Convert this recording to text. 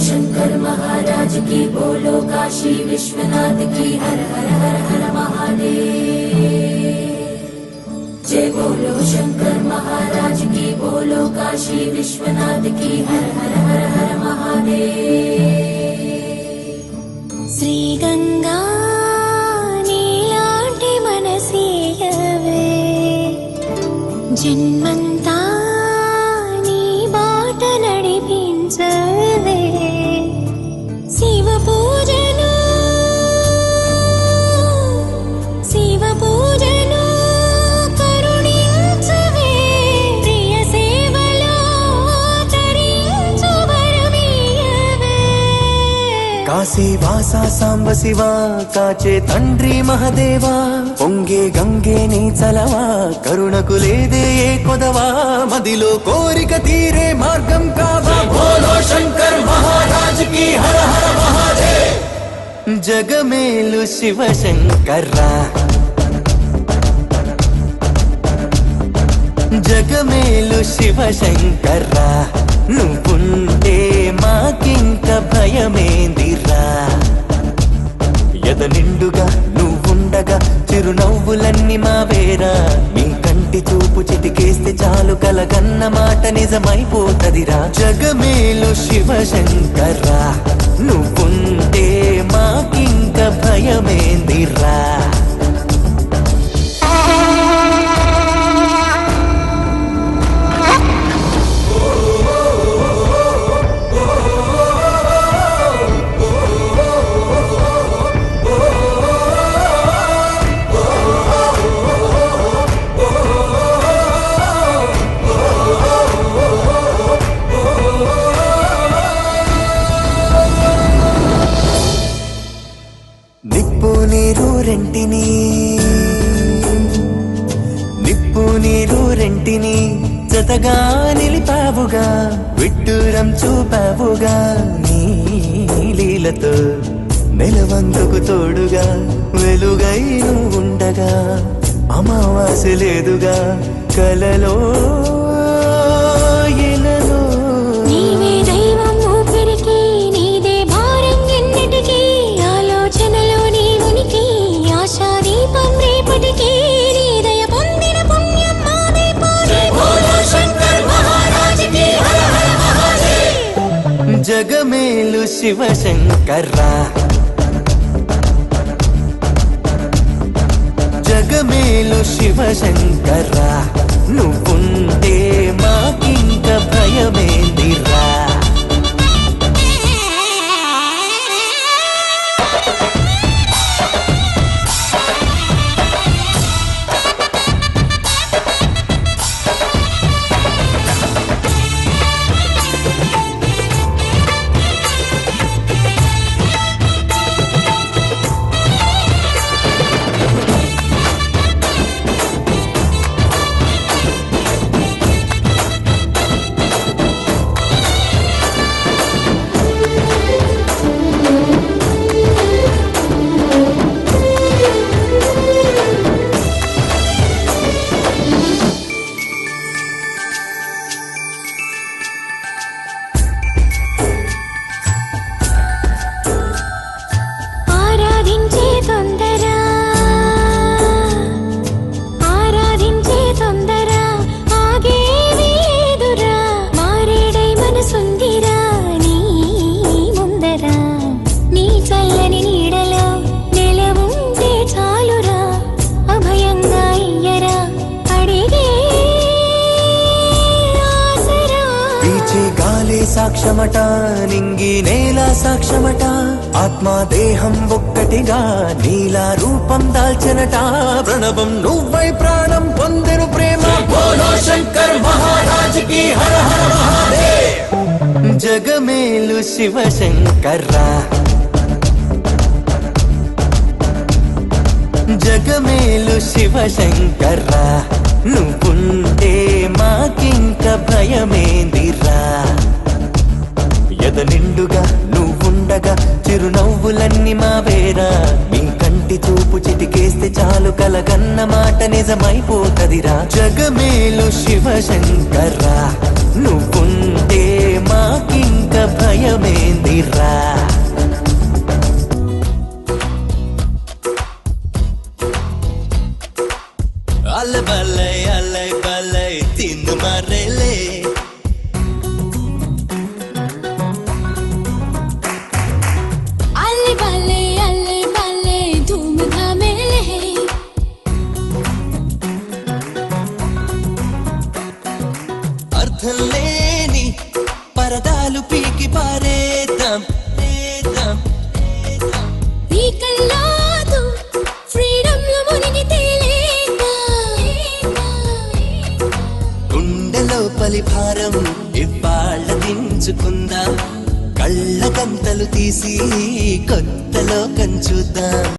शंकर महाराज की, बोलो काशी विश्वनाथ की, हर हर हर हर महादेव। जय बोलो शंकर महाराज की, बोलो काशी विश्वनाथ की, हर हर हर हर महादेव। श्री गंगा नीलांटी मनसीयवे, जन्मंता नी बाट नडिपिंचवे। शिव पूजनु शिव पूजनु करुणिंचवे, प्रिय सेवलो तरिंचु वरमीयवे। కాశీ వాసా సాంబ శివ కాచే తండ్రి మహదేవా, పొంగే గంగే నీ చలవా, కరుణకు లేదే ఏ కొదవా, మదిలో కోరిక తీరే మార్గం కావా, బోలో శంకర్ మహారాజ్ కి హర హర మహాదేవ్। జగమేలు శివ శంకర్రా, జగమేలు శివ శంకర్రా, నువ్వుంటే మాకింక భయమేందిరా, ఎద నిండుగా నువ్వుండగా చిరునవ్వులన్నీ మావేరా, నీ కంటి చూపు చిటికేస్తే చాలు కలగన్న మాట నిజమైపోతదిరా, జగమేలు శివ శంకర్రా, నువ్వుంటే మాకింక భయమేందిరా। నిప్పు నీరు రెంటిని జతగా నిలిపావుగా, విడ్డూరం చూపావుగా, నీ లీలతో నెలవంతుకు తోడుగా, వెలుగై ఉండగా, అమావాస్య లేదుగా, కలలో ఎలలో నీవే దైవం ఊపిరికి, నీదే భారం ఎన్నిటికీ, ఆలోచనలో నీ ఉనికి, ఆశా దీపం రేపటికి, నీ దయ పొందిన పుణ్యం మాదే పోనీ, బోలో శంకర్ మహారాజ్ కి హర హర మహాదేవ్। జగమేలు శివ శంకర్రా, జగమేలు శివ శంకర్రా, నువ్వుంటే మాకింక భయమేందిరా। సాక్ష్యమట, నింగి నేల సాక్ష్యమట, ఆత్మ దేహం ఒక్కటిగా నీలా రూపం దాల్చనట, ప్రణవం నువ్వై ప్రాణం పొందెను ప్రేమ, బోలో శంకర్ మహారాజ్ కి హర హర మహాదేవ్। జగమేలు శివ శంకర్రా, జగమేలు శివ శంకర్రా, నువ్వుంటే మాకింక భయమేందిరా, ఎద నిండుగా నువ్వుండగా చిరునవ్వులన్నీ మావేరా, నీ కంటి చూపు చిటికేస్తే చాలు కలగన్న మాట నిజమైపోతదిరా, జగమేలు శివ శంకర్రా, నువ్వుంటే మాకింక ఇంక భయమేందిరా అల్లై బల్లై తిందు మర్రెలే అల్లె బల్లె ధూమ్ధామేలే అర్థం లేని పరదాలు పీకి పారేద్దాం ఈ కల్లాదు ఫ్రీడమ్ లో మునిగి తేలేద్దాం గుండెలోపలి భారం ఇవాళ్ళ దించుకుందాం కళ్ళ కంతలు తీసి కొత్త లోకం చూద్దాం